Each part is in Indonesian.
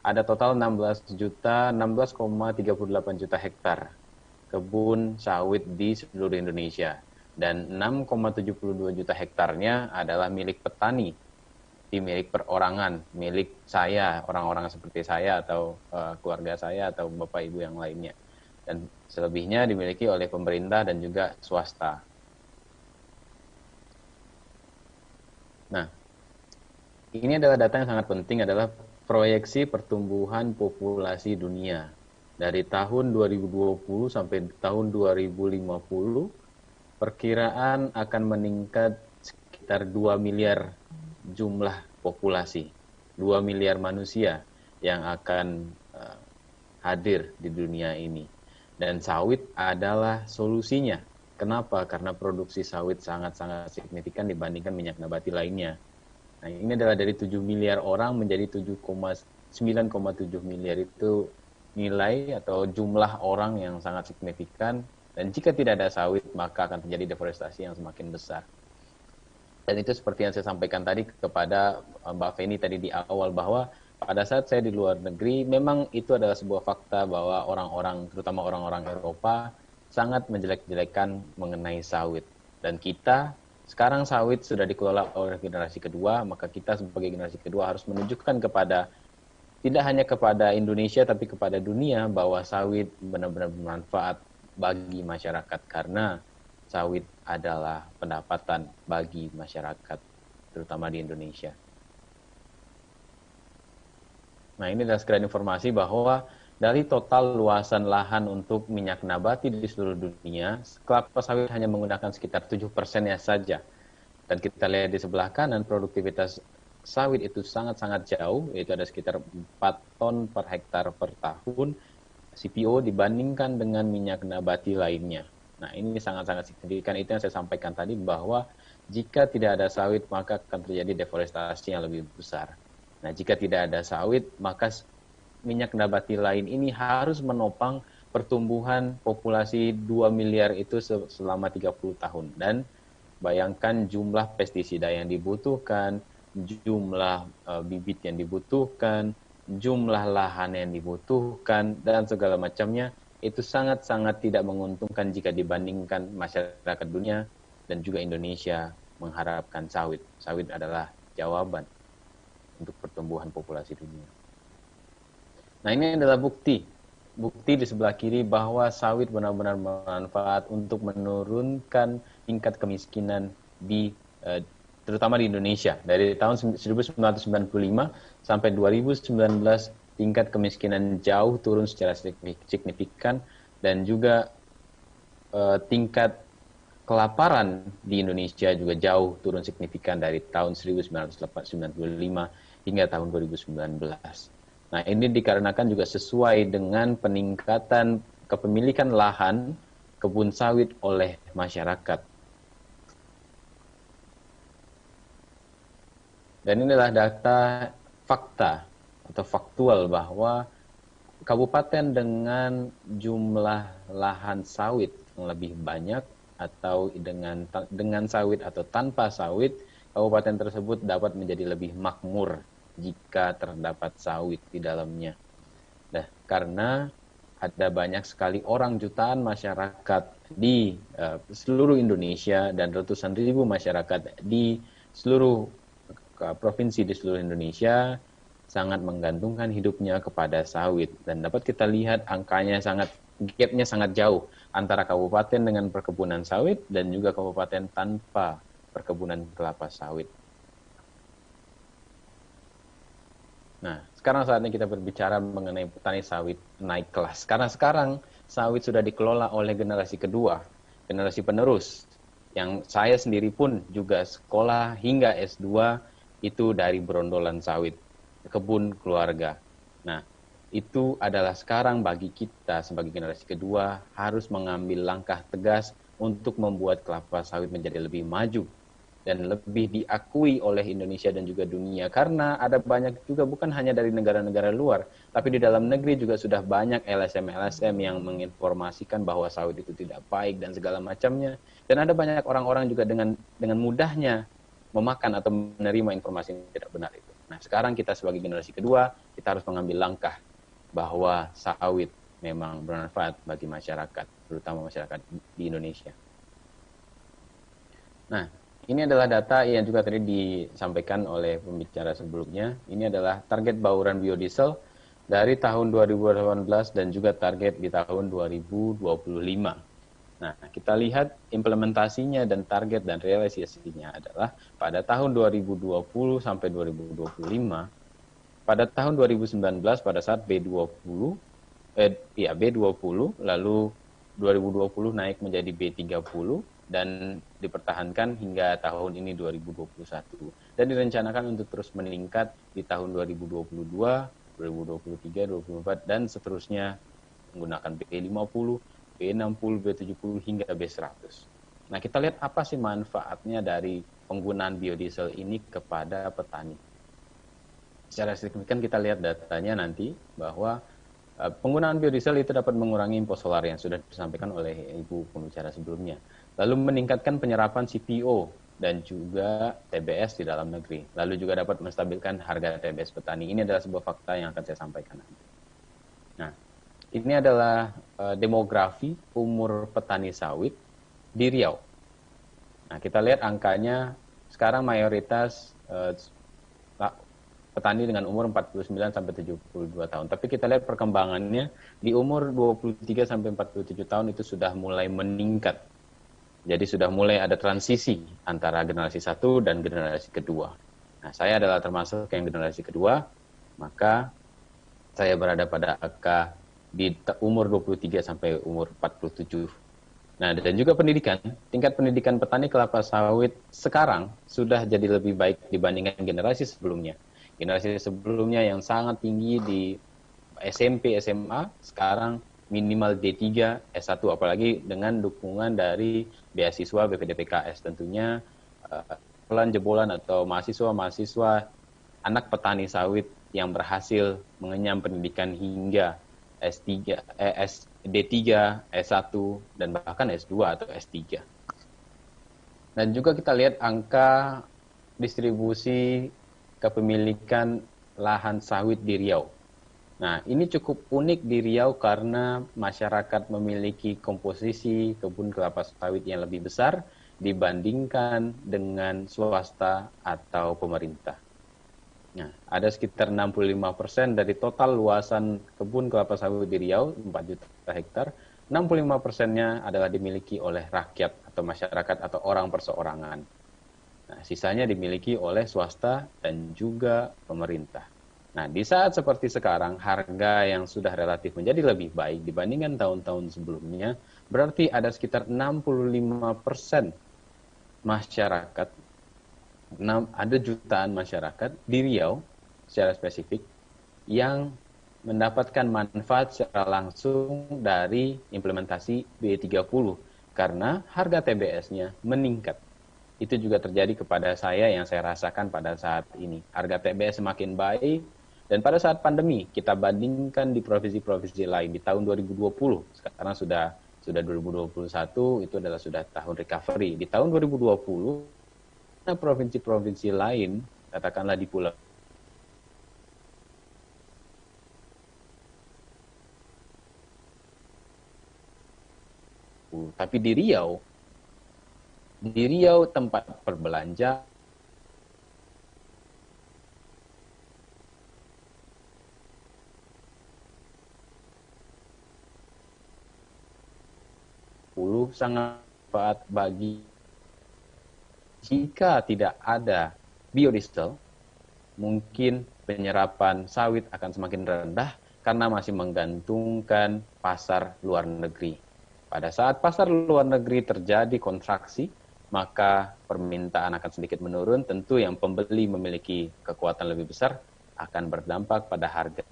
ada total 16,38 juta hektar kebun sawit di seluruh Indonesia. Dan 6,72 juta hektarnya adalah milik petani, di milik perorangan, milik saya, orang-orang seperti saya atau keluarga saya atau bapak ibu yang lainnya. Dan selebihnya dimiliki oleh pemerintah dan juga swasta. Nah, ini adalah data yang sangat penting, adalah proyeksi pertumbuhan populasi dunia. Dari tahun 2020 sampai tahun 2050, perkiraan akan meningkat sekitar 2 miliar jumlah populasi. 2 miliar manusia yang akan hadir di dunia ini. Dan sawit adalah solusinya. Kenapa? Karena produksi sawit sangat-sangat signifikan dibandingkan minyak nabati lainnya. Nah, ini adalah dari 7 miliar orang menjadi 9,7 miliar, itu nilai atau jumlah orang yang sangat signifikan. Dan jika tidak ada sawit, maka akan terjadi deforestasi yang semakin besar. Dan itu seperti yang saya sampaikan tadi kepada Mbak Feni tadi di awal, bahwa pada saat saya di luar negeri, memang itu adalah sebuah fakta bahwa orang-orang, terutama orang-orang Eropa, sangat menjelek-jelekan mengenai sawit. Dan kita, sekarang sawit sudah dikelola oleh generasi kedua, maka kita sebagai generasi kedua harus menunjukkan kepada, tidak hanya kepada Indonesia, tapi kepada dunia, bahwa sawit benar-benar bermanfaat bagi masyarakat, karena sawit adalah pendapatan bagi masyarakat, terutama di Indonesia. Nah, ini adalah sekalian informasi bahwa dari total luasan lahan untuk minyak nabati di seluruh dunia, kelapa sawit hanya menggunakan sekitar 7%-nya saja. Dan kita lihat di sebelah kanan, produktivitas sawit itu sangat-sangat jauh, yaitu ada sekitar 4 ton per hektar per tahun CPO dibandingkan dengan minyak nabati lainnya. Nah, ini sangat-sangat signifikan. Itu yang saya sampaikan tadi, bahwa jika tidak ada sawit, maka akan terjadi deforestasi yang lebih besar. Nah, jika tidak ada sawit, maka minyak nabati lain ini harus menopang pertumbuhan populasi 2 miliar itu selama 30 tahun. Dan bayangkan jumlah pestisida yang dibutuhkan, jumlah bibit yang dibutuhkan, jumlah lahan yang dibutuhkan, dan segala macamnya, itu sangat-sangat tidak menguntungkan jika dibandingkan masyarakat dunia dan juga Indonesia mengharapkan sawit. Sawit adalah jawaban untuk pertumbuhan populasi dunia. Nah, ini adalah bukti di sebelah kiri bahwa sawit benar-benar bermanfaat untuk menurunkan tingkat kemiskinan terutama di Indonesia. Dari tahun 1995 sampai 2019, tingkat kemiskinan jauh turun secara signifikan, dan juga tingkat kelaparan di Indonesia juga jauh turun signifikan dari tahun 1995 hingga tahun 2019. Nah, ini dikarenakan juga sesuai dengan peningkatan kepemilikan lahan kebun sawit oleh masyarakat. Dan inilah data fakta atau faktual bahwa kabupaten dengan jumlah lahan sawit yang lebih banyak, atau dengan sawit atau tanpa sawit, kabupaten tersebut dapat menjadi lebih makmur jika terdapat sawit di dalamnya. Nah, karena ada banyak sekali orang, jutaan masyarakat di seluruh Indonesia dan ratusan ribu masyarakat di seluruh provinsi di seluruh Indonesia sangat menggantungkan hidupnya kepada sawit. Dan dapat kita lihat angkanya gapnya sangat jauh antara kabupaten dengan perkebunan sawit dan juga kabupaten tanpa perkebunan kelapa sawit. Nah, sekarang saatnya kita berbicara mengenai petani sawit naik kelas. Karena sekarang sawit sudah dikelola oleh generasi kedua, generasi penerus. Yang saya sendiri pun juga sekolah hingga S2 itu dari berondolan sawit, kebun keluarga. Nah, itu adalah sekarang bagi kita sebagai generasi kedua harus mengambil langkah tegas untuk membuat kelapa sawit menjadi lebih maju dan lebih diakui oleh Indonesia dan juga dunia. Karena ada banyak juga, bukan hanya dari negara-negara luar, tapi di dalam negeri juga sudah banyak LSM-LSM yang menginformasikan bahwa sawit itu tidak baik dan segala macamnya. Dan ada banyak orang-orang juga dengan mudahnya memakan atau menerima informasi yang tidak benar itu. Nah, sekarang kita sebagai generasi kedua, kita harus mengambil langkah bahwa sawit memang bermanfaat bagi masyarakat, terutama masyarakat di Indonesia. Nah, ini adalah data yang juga tadi disampaikan oleh pembicara sebelumnya. Ini adalah target bauran biodiesel dari tahun 2018 dan juga target di tahun 2025. Nah, kita lihat implementasinya dan target dan realisasinya adalah pada tahun 2020 sampai 2025. Pada tahun 2019 pada saat B20, B20, lalu 2020 naik menjadi B30 dan dipertahankan hingga tahun ini 2021. Dan direncanakan untuk terus meningkat di tahun 2022, 2023, 2024 dan seterusnya menggunakan B50, B60, B70 hingga B100. Nah, kita lihat apa sih manfaatnya dari penggunaan biodiesel ini kepada petani. Secara signifikan kita lihat datanya nanti bahwa penggunaan biodiesel itu dapat mengurangi impor solar yang sudah disampaikan oleh Ibu pembicara sebelumnya. Lalu meningkatkan penyerapan CPO dan juga TBS di dalam negeri. Lalu juga dapat menstabilkan harga TBS petani. Ini adalah sebuah fakta yang akan saya sampaikan nanti. Nah, ini adalah demografi umur petani sawit di Riau. Nah, kita lihat angkanya sekarang mayoritas petani dengan umur 49 sampai 72 tahun. Tapi kita lihat perkembangannya di umur 23 sampai 47 tahun itu sudah mulai meningkat. Jadi sudah mulai ada transisi antara generasi satu dan generasi kedua. Nah, saya adalah termasuk yang generasi kedua, maka saya berada pada angka di umur 23 sampai umur 47. Nah, dan juga pendidikan, tingkat pendidikan petani kelapa sawit sekarang sudah jadi lebih baik dibandingkan generasi sebelumnya. Generasi sebelumnya yang sangat tinggi di SMP, SMA, sekarang minimal D3, S1, apalagi dengan dukungan dari beasiswa BPDPKS tentunya jebolan atau mahasiswa-mahasiswa anak petani sawit yang berhasil mengenyam pendidikan hingga S3, D3, S1, dan bahkan S2 atau S3. Dan juga kita lihat angka distribusi kepemilikan lahan sawit di Riau. Nah, ini cukup unik di Riau karena masyarakat memiliki komposisi kebun kelapa sawit yang lebih besar dibandingkan dengan swasta atau pemerintah. Nah, ada sekitar 65% dari total luasan kebun kelapa sawit di Riau, 4 juta hektar, 65%-nya adalah dimiliki oleh rakyat atau masyarakat atau orang perseorangan. Nah, sisanya dimiliki oleh swasta dan juga pemerintah. Nah, di saat seperti sekarang, harga yang sudah relatif menjadi lebih baik dibandingkan tahun-tahun sebelumnya, berarti ada sekitar 65% masyarakat, ada jutaan masyarakat di Riau secara spesifik yang mendapatkan manfaat secara langsung dari implementasi B30 karena harga TBS-nya meningkat. Itu juga terjadi kepada saya yang saya rasakan pada saat ini. Harga TBS semakin baik, dan pada saat pandemi, kita bandingkan di provinsi-provinsi lain di tahun 2020, sekarang sudah 2021, itu adalah sudah tahun recovery. Di tahun 2020, provinsi-provinsi lain, katakanlah di pulau, tapi di Riau tempat berbelanja sangat bermanfaat bagi jika tidak ada biodiesel, mungkin penyerapan sawit akan semakin rendah karena masih menggantungkan pasar luar negeri. Pada saat pasar luar negeri terjadi kontraksi, maka permintaan akan sedikit menurun. Tentu yang pembeli memiliki kekuatan lebih besar akan berdampak pada harga.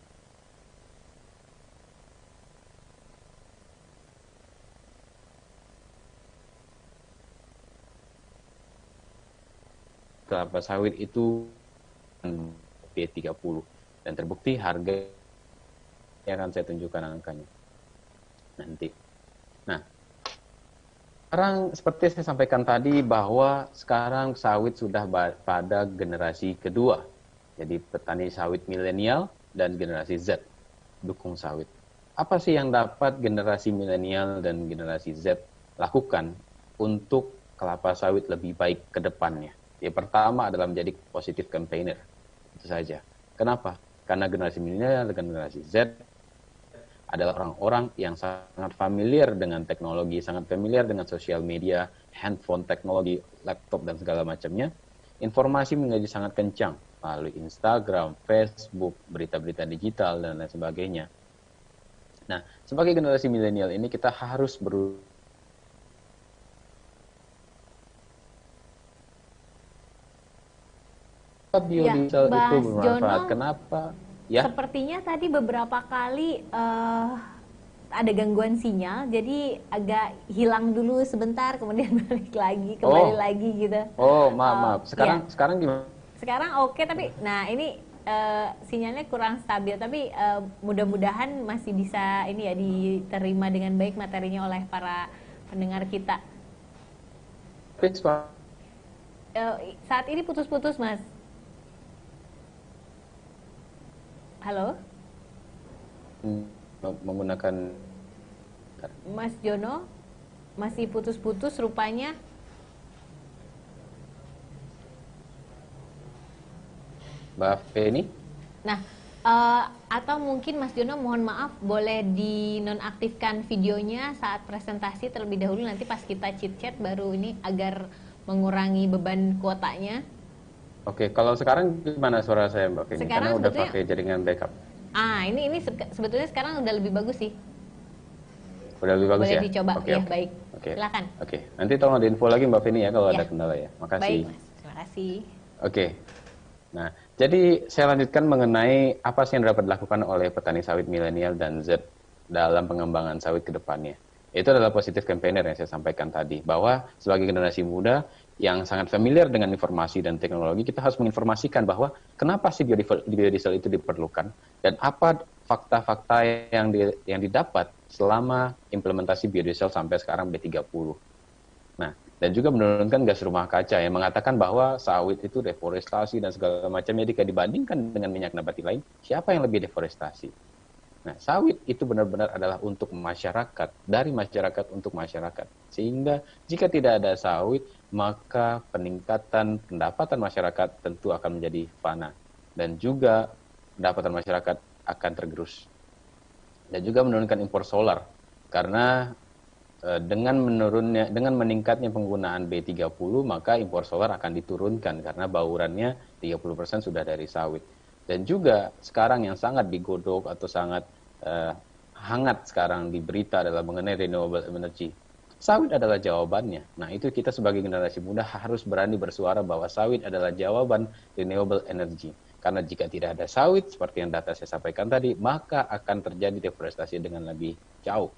Kelapa sawit itu B30 dan terbukti harga yang akan saya tunjukkan angkanya nanti. Nah, sekarang seperti saya sampaikan tadi bahwa sekarang sawit sudah pada generasi kedua. Jadi petani sawit milenial dan generasi Z dukung sawit. Apa sih yang dapat generasi milenial dan generasi Z lakukan untuk kelapa sawit lebih baik ke depannya? Yang pertama adalah menjadi positive campaigner. Itu saja. Kenapa? Karena generasi milenial dan generasi Z adalah orang-orang yang sangat familiar dengan teknologi, sangat familiar dengan sosial media, handphone, teknologi, laptop, dan segala macamnya. Informasi menjadi sangat kencang melalui Instagram, Facebook, berita-berita digital, dan lain sebagainya. Nah, sebagai generasi milenial ini kita harus biodiesel Mas itu bermanfaat. Jono, Kenapa? Ya, sepertinya tadi beberapa kali ada gangguan sinyal, jadi agak hilang dulu sebentar, kemudian balik lagi, kembali oh, lagi gitu. maaf, maaf. Ya, Sekarang gimana? sekarang oke, tapi nah ini sinyalnya kurang stabil, tapi mudah-mudahan masih bisa ini ya diterima dengan baik materinya oleh para pendengar kita. Saat ini putus-putus, Mas. Halo, Menggunakan Mas Jono, masih putus-putus rupanya. Mbak Feni. Nah, atau mungkin Mas Jono mohon maaf boleh dinonaktifkan videonya saat presentasi terlebih dahulu, nanti pas kita chit-chat baru ini agar mengurangi beban kuotanya. Oke, kalau sekarang gimana suara saya Mbak Feni? Karena Sekarang udah sebetulnya pakai jaringan backup. ini sebetulnya sekarang udah lebih bagus sih. Udah lebih bagus Boleh ya? dicoba. Oke, Ya, oke. baik. Oke. Silakan. Oke, nanti tolong diinfo lagi Mbak Feni ya kalau Ya, ada kendala ya. Makasih. baik, Mas. Terima kasih. Oke. Nah, jadi saya lanjutkan mengenai apa sih yang dapat dilakukan oleh petani sawit milenial dan Z dalam pengembangan sawit ke depannya. Itu adalah positive campaigner yang saya sampaikan tadi, bahwa sebagai generasi muda yang sangat familiar dengan informasi dan teknologi, kita harus menginformasikan bahwa kenapa sih biodiesel itu diperlukan dan apa fakta-fakta yang didapat selama implementasi biodiesel sampai sekarang B30. Nah, dan juga menurunkan gas rumah kaca yang mengatakan bahwa sawit itu deforestasi dan segala macamnya jika dibandingkan dengan minyak nabati lain, siapa yang lebih deforestasi? Nah, sawit itu benar-benar adalah untuk masyarakat, dari masyarakat untuk masyarakat. Sehingga jika tidak ada sawit, maka peningkatan pendapatan masyarakat tentu akan menjadi fana. Dan juga pendapatan masyarakat akan tergerus. Dan juga menurunkan impor solar. Karena dengan meningkatnya penggunaan B30, maka impor solar akan diturunkan karena baurannya 30% sudah dari sawit. Dan juga sekarang yang sangat digodok atau sangat hangat sekarang di berita adalah mengenai renewable energy. Sawit adalah jawabannya. Nah, itu kita sebagai generasi muda harus berani bersuara bahwa sawit adalah jawaban renewable energy. Karena jika tidak ada sawit, seperti yang data saya sampaikan tadi, maka akan terjadi deforestasi dengan lebih jauh.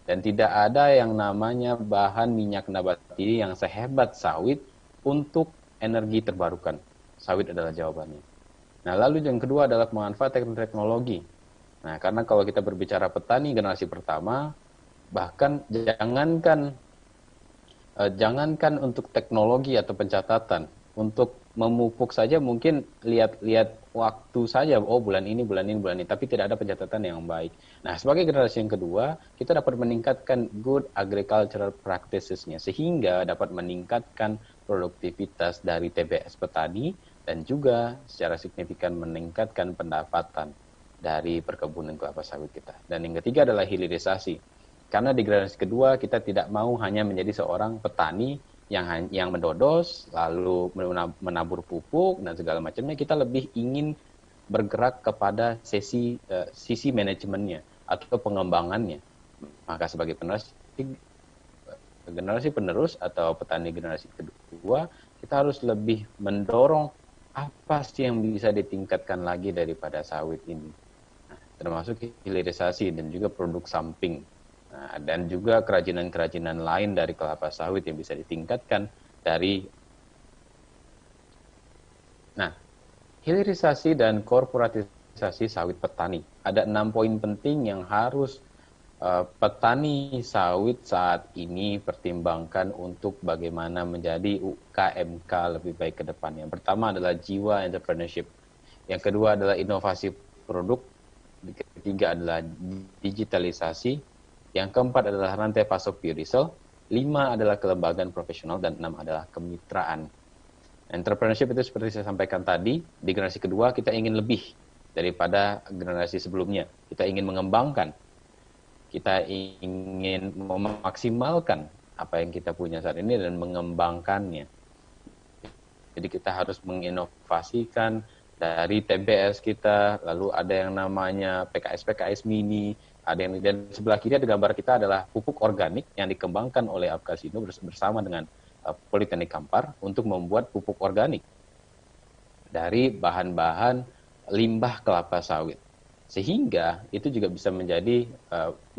Dan tidak ada yang namanya bahan minyak nabati yang sehebat sawit untuk energi terbarukan. Sawit adalah jawabannya. Nah, lalu yang kedua adalah pemanfaatan teknologi. Nah, karena kalau kita berbicara petani generasi pertama, bahkan jangankan untuk teknologi atau pencatatan, untuk memupuk saja mungkin lihat-lihat waktu saja, oh bulan ini, tapi tidak ada pencatatan yang baik. Nah, sebagai generasi yang kedua, kita dapat meningkatkan good agricultural practices-nya, sehingga dapat meningkatkan produktivitas dari TBS petani, dan juga secara signifikan meningkatkan pendapatan dari perkebunan kelapa sawit kita. Dan yang ketiga adalah hilirisasi. Karena di generasi kedua kita tidak mau hanya menjadi seorang petani yang mendodos, lalu menabur pupuk dan segala macamnya. Kita lebih ingin bergerak kepada sisi manajemennya atau pengembangannya. Maka sebagai generasi penerus atau petani generasi kedua, kita harus lebih mendorong apa sih yang bisa ditingkatkan lagi daripada sawit ini. Nah, termasuk hilirisasi dan juga produk samping. Nah, dan juga kerajinan-kerajinan lain dari kelapa sawit yang bisa ditingkatkan dari. Nah, hilirisasi dan korporatisasi sawit petani. Ada 6 poin penting yang harus petani sawit saat ini pertimbangkan untuk bagaimana menjadi UKMK lebih baik ke depan. Yang pertama adalah jiwa entrepreneurship. Yang kedua adalah inovasi produk. Ketiga adalah digitalisasi. Yang keempat adalah rantai pasok biodiesel. 5 adalah kelembagaan profesional, dan 6 adalah kemitraan. Entrepreneurship itu seperti saya sampaikan tadi, di generasi kedua kita ingin lebih daripada generasi sebelumnya. Kita ingin mengembangkan, kita ingin memaksimalkan apa yang kita punya saat ini dan mengembangkannya. Jadi kita harus menginovasikan dari TBS kita, lalu ada yang namanya PKS mini, ada yang, dan sebelah kiri ada gambar kita adalah pupuk organik yang dikembangkan oleh Apkasindo bersama dengan Politeknik Kampar untuk membuat pupuk organik dari bahan-bahan limbah kelapa sawit. Sehingga itu juga bisa menjadi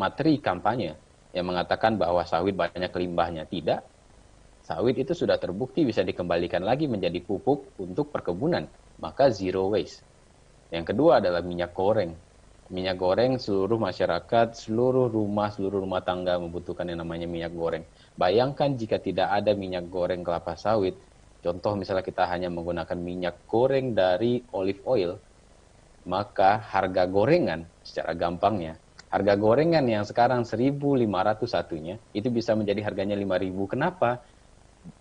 materi kampanye yang mengatakan bahwa sawit banyak limbahnya. Tidak. Sawit itu sudah terbukti bisa dikembalikan lagi menjadi pupuk untuk perkebunan. Maka zero waste. Yang kedua adalah minyak goreng. Minyak goreng, seluruh masyarakat, seluruh rumah tangga membutuhkan yang namanya minyak goreng. Bayangkan jika tidak ada minyak goreng kelapa sawit, contoh misalnya kita hanya menggunakan minyak goreng dari olive oil, maka harga gorengan secara gampangnya, harga gorengan yang sekarang 1.500 satunya, itu bisa menjadi harganya 5.000. Kenapa?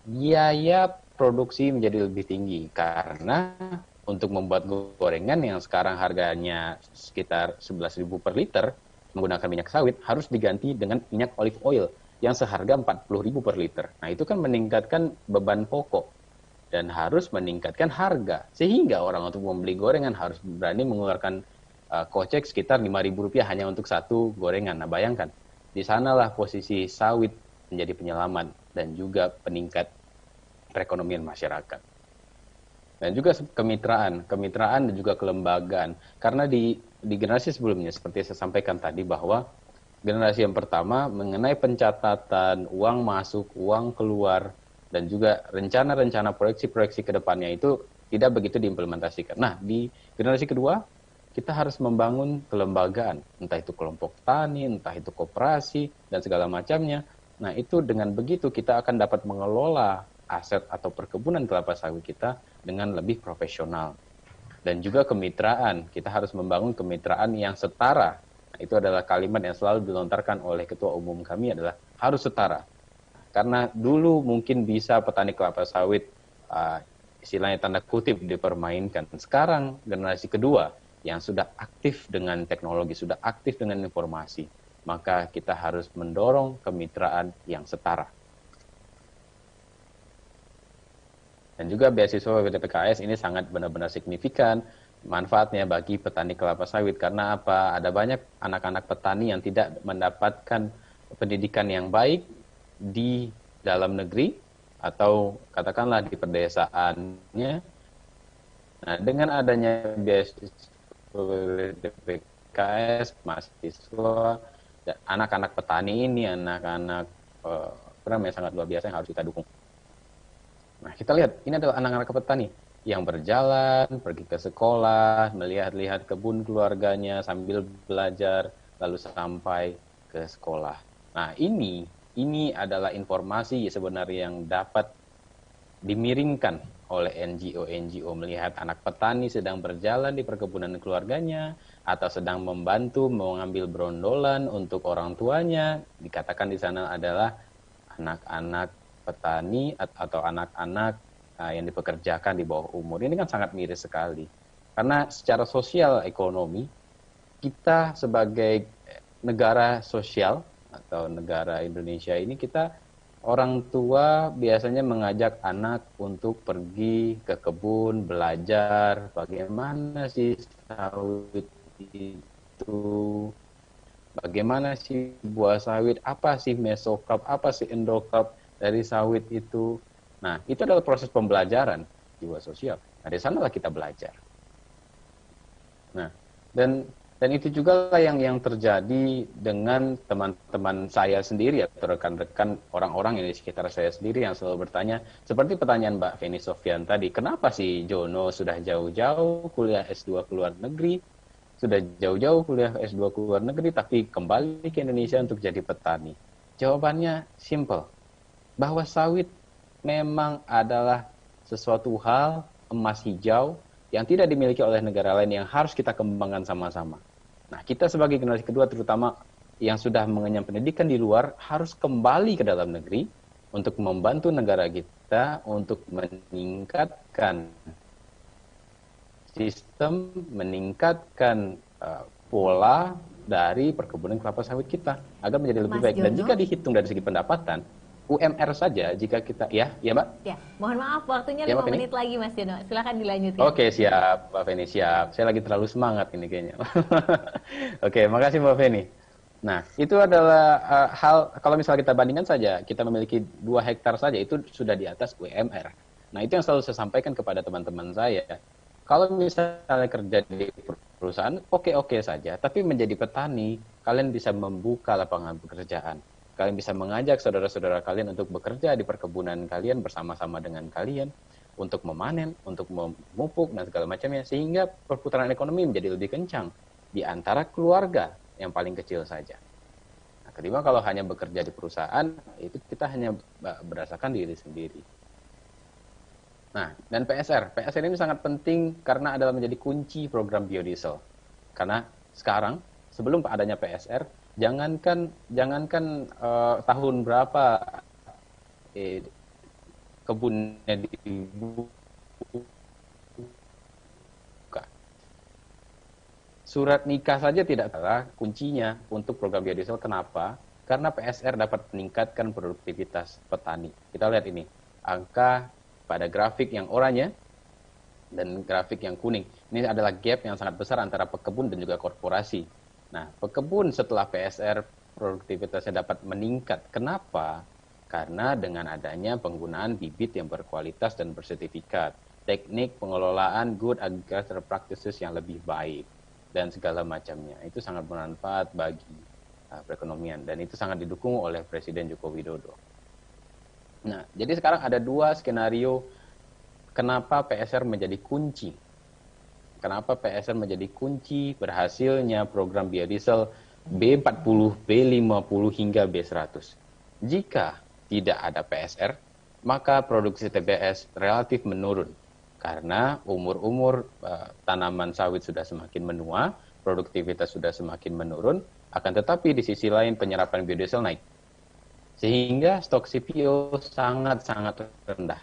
Biaya produksi menjadi lebih tinggi, karena untuk membuat gorengan yang sekarang harganya sekitar 11.000 per liter, menggunakan minyak sawit, harus diganti dengan minyak olive oil yang seharga 40.000 per liter. Nah, itu kan meningkatkan beban pokok dan harus meningkatkan harga. Sehingga orang untuk membeli gorengan harus berani mengeluarkan kocek sekitar Rp5.000 hanya untuk satu gorengan. Nah, bayangkan, di sanalah posisi sawit menjadi penyelamat dan juga peningkat perekonomian masyarakat. Dan juga kemitraan dan juga kelembagaan. Karena di generasi sebelumnya, seperti saya sampaikan tadi, bahwa generasi yang pertama mengenai pencatatan uang masuk, uang keluar, dan juga rencana-rencana proyeksi-proyeksi ke depannya itu tidak begitu diimplementasikan. Nah, di generasi kedua, kita harus membangun kelembagaan, entah itu kelompok tani, entah itu koperasi, dan segala macamnya. Nah, itu dengan begitu kita akan dapat mengelola aset atau perkebunan kelapa sawit kita dengan lebih profesional. Dan juga kemitraan, kita harus membangun kemitraan yang setara. Nah, itu adalah kalimat yang selalu dilontarkan oleh ketua umum kami, adalah harus setara. Karena dulu mungkin bisa petani kelapa sawit istilahnya tanda kutip dipermainkan. Sekarang generasi kedua yang sudah aktif dengan teknologi, sudah aktif dengan informasi, maka kita harus mendorong kemitraan yang setara. Dan juga beasiswa BPKS ini sangat benar-benar signifikan manfaatnya bagi petani kelapa sawit. Karena apa? Ada banyak anak-anak petani yang tidak mendapatkan pendidikan yang baik di dalam negeri atau katakanlah di perdesaannya. Nah, dengan adanya beasiswa BPKS, mahasiswa, dan anak-anak petani ini, anak-anak program yang sangat luar biasa yang harus kita dukung. Nah, kita lihat, ini adalah anak-anak petani yang berjalan, pergi ke sekolah, melihat-lihat kebun keluarganya sambil belajar, lalu sampai ke sekolah. Nah, ini adalah informasi sebenarnya yang dapat dimiringkan oleh NGO melihat anak petani sedang berjalan di perkebunan keluarganya, atau sedang membantu mengambil brondolan untuk orang tuanya. Dikatakan di sana adalah anak-anak petani atau anak-anak yang dipekerjakan di bawah umur. Ini kan sangat miris sekali. Karena secara sosial ekonomi, kita sebagai negara sosial atau negara Indonesia ini, kita orang tua biasanya mengajak anak untuk pergi ke kebun, belajar bagaimana sih sawit itu, bagaimana sih buah sawit, apa sih mesokarp, apa sih endokarp dari sawit itu. Nah, itu adalah proses pembelajaran jiwa sosial. Nah, di sanalah kita belajar. Nah, dan itu juga lah yang terjadi dengan teman-teman saya sendiri atau rekan-rekan orang-orang yang di sekitar saya sendiri yang selalu bertanya, seperti pertanyaan Mbak Feni Sofyan tadi, kenapa sih Jono sudah jauh-jauh kuliah S2 ke luar negeri, sudah jauh-jauh kuliah S2 ke luar negeri, tapi kembali ke Indonesia untuk jadi petani? Jawabannya simple, bahwa sawit memang adalah sesuatu hal emas hijau yang tidak dimiliki oleh negara lain yang harus kita kembangkan sama-sama. Nah, kita sebagai generasi kedua terutama yang sudah mengenyam pendidikan di luar harus kembali ke dalam negeri untuk membantu negara kita untuk meningkatkan sistem, meningkatkan pola dari perkebunan kelapa sawit kita agar menjadi lebih Mas baik. Dan Jono? jika dihitung dari segi pendapatan, UMR saja jika kita ya Mbak. Ya, mohon maaf waktunya Ya, 5 Mbak Feni? menit lagi Mas Jono. Silakan dilanjutkan. Oke, siap, Mbak Feni, siap. Saya lagi terlalu semangat ini kayaknya. Oke, makasih Mbak Feni. Nah, itu adalah hal, kalau misalnya kita bandingkan saja, kita memiliki 2 hektar saja, itu sudah di atas UMR. Nah, itu yang selalu saya sampaikan kepada teman-teman saya. Kalau misalnya kerja di perusahaan, oke-oke saja. Tapi menjadi petani, kalian bisa membuka lapangan pekerjaan. Kalian bisa mengajak saudara-saudara kalian untuk bekerja di perkebunan kalian bersama-sama dengan kalian, untuk memanen, untuk memupuk, dan segala macamnya. Sehingga perputaran ekonomi menjadi lebih kencang di antara keluarga yang paling kecil saja. Nah, kedua, kalau hanya bekerja di perusahaan, itu kita hanya berdasarkan diri sendiri. Nah, dan PSR ini sangat penting karena adalah menjadi kunci program biodiesel. Karena sekarang, sebelum adanya PSR, jangankan tahun berapa kebunnya dibuka, surat nikah saja tidak salah kuncinya untuk program biodiesel. Kenapa? Karena PSR dapat meningkatkan produktivitas petani. Kita lihat ini, angka pada grafik yang oranye dan grafik yang kuning. Ini adalah gap yang sangat besar antara pekebun dan juga korporasi. Nah, pekebun setelah PSR produktivitasnya dapat meningkat. Kenapa? Karena dengan adanya penggunaan bibit yang berkualitas dan bersertifikat, teknik pengelolaan good agricultural practices yang lebih baik, dan segala macamnya. Itu sangat bermanfaat bagi perekonomian, dan itu sangat didukung oleh Presiden Joko Widodo. Nah, jadi sekarang ada 2 skenario kenapa PSR menjadi kunci. Kenapa PSR menjadi kunci berhasilnya program biodiesel B40, B50 hingga B100. Jika tidak ada PSR, maka produksi TBS relatif menurun. Karena umur-umur tanaman sawit sudah semakin menua, produktivitas sudah semakin menurun, akan tetapi di sisi lain penyerapan biodiesel naik. Sehingga stok CPO sangat-sangat rendah.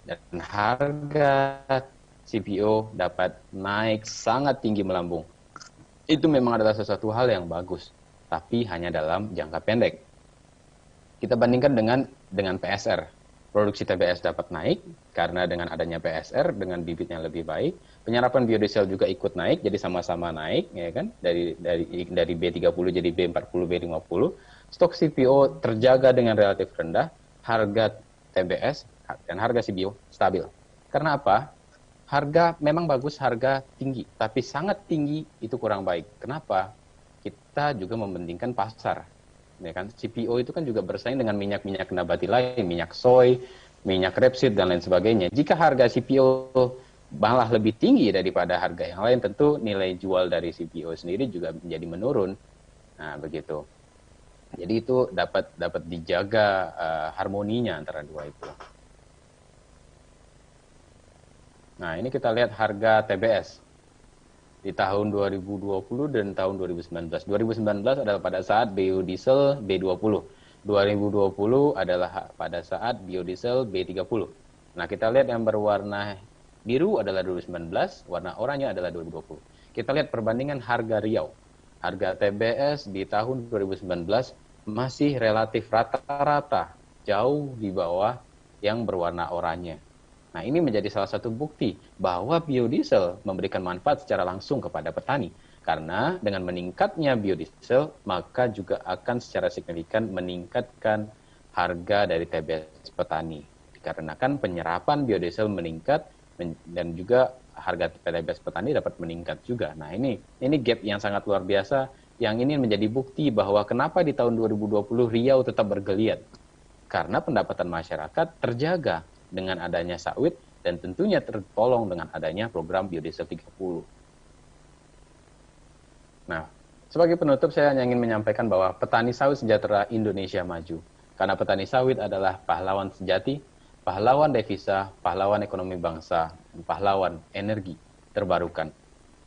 Dan harga CPO dapat naik sangat tinggi melambung. Itu memang adalah sesuatu hal yang bagus, tapi hanya dalam jangka pendek. Kita bandingkan dengan PSR. Produksi TBS dapat naik, karena dengan adanya PSR, dengan bibit yang lebih baik, penyerapan biodiesel juga ikut naik, jadi sama-sama naik, ya kan? Dari B30 jadi B40, B50. Stok CPO terjaga dengan relatif rendah, harga TBS dan harga CPO stabil. Karena apa? Harga memang bagus, harga tinggi, tapi sangat tinggi itu kurang baik. Kenapa? Kita juga membandingkan pasar. Ya kan? CPO itu kan juga bersaing dengan minyak-minyak nabati lain, minyak soy, minyak rapeseed, dan lain sebagainya. Jika harga CPO malah lebih tinggi daripada harga yang lain, tentu nilai jual dari CPO sendiri juga menjadi menurun. Nah, begitu. Jadi itu dapat dijaga harmoninya antara dua itu. Nah, ini kita lihat harga TBS di tahun 2020 dan tahun 2019. 2019 adalah pada saat biodiesel B20. 2020 adalah pada saat biodiesel B30. Nah, kita lihat yang berwarna biru adalah 2019, warna oranye adalah 2020. Kita lihat perbandingan harga Riau. Harga TBS di tahun 2019 masih relatif rata-rata jauh di bawah yang berwarna oranye. Nah, ini menjadi salah satu bukti bahwa biodiesel memberikan manfaat secara langsung kepada petani. Karena dengan meningkatnya biodiesel, maka juga akan secara signifikan meningkatkan harga dari TBS petani. Dikarenakan penyerapan biodiesel meningkat dan juga harga TBS petani dapat meningkat juga. Nah, ini gap yang sangat luar biasa yang ini menjadi bukti bahwa kenapa di tahun 2020 Riau tetap bergeliat. Karena pendapatan masyarakat terjaga dengan adanya sawit dan tentunya tertolong dengan adanya program biodiesel 30. Nah, sebagai penutup saya hanya ingin menyampaikan bahwa petani sawit sejahtera Indonesia maju. Karena petani sawit adalah pahlawan sejati, pahlawan devisa, pahlawan ekonomi bangsa, dan pahlawan energi. terbarukan.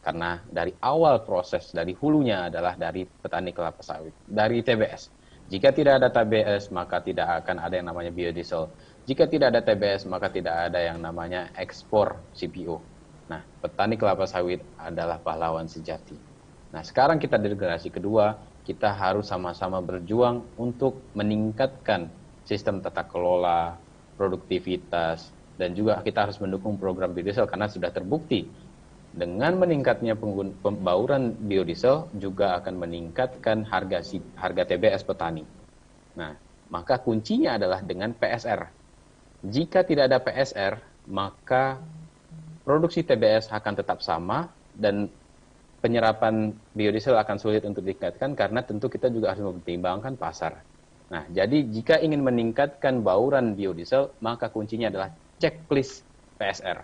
Karena dari awal proses, dari hulunya adalah dari petani kelapa sawit, dari TBS. Jika tidak ada TBS, maka tidak akan ada yang namanya biodiesel. Jika tidak ada TBS, maka tidak ada yang namanya ekspor CPO. Nah, petani kelapa sawit adalah pahlawan sejati. Nah, sekarang kita di generasi kedua, kita harus sama-sama berjuang untuk meningkatkan sistem tata kelola, produktivitas, dan juga kita harus mendukung program biodiesel karena sudah terbukti dengan meningkatnya pembauran biodiesel juga akan meningkatkan harga TBS petani. Nah, maka kuncinya adalah dengan PSR. Jika tidak ada PSR, maka produksi TBS akan tetap sama dan penyerapan biodiesel akan sulit untuk ditingkatkan karena tentu kita juga harus mempertimbangkan pasar. Nah, jadi jika ingin meningkatkan bauran biodiesel, maka kuncinya adalah checklist PSR.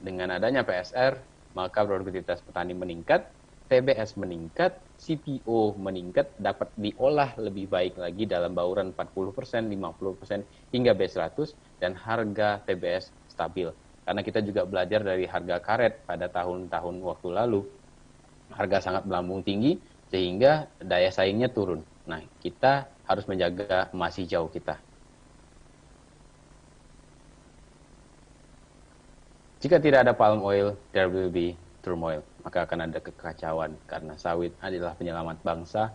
Dengan adanya PSR, maka produktivitas petani meningkat, TBS meningkat, CPO meningkat, dapat diolah lebih baik lagi dalam bauran 40%, 50%, hingga B100, dan harga TBS stabil. Karena kita juga belajar dari harga karet pada tahun-tahun waktu lalu, harga sangat melambung tinggi, sehingga daya saingnya turun. Nah, kita harus menjaga masih jauh kita. Jika tidak ada palm oil, there will be turmoil. Maka akan ada kekacauan karena sawit adalah penyelamat bangsa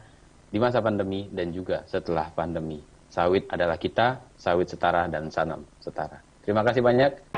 di masa pandemi dan juga setelah pandemi. Sawit adalah kita, sawit setara dan sanam setara. Terima kasih banyak.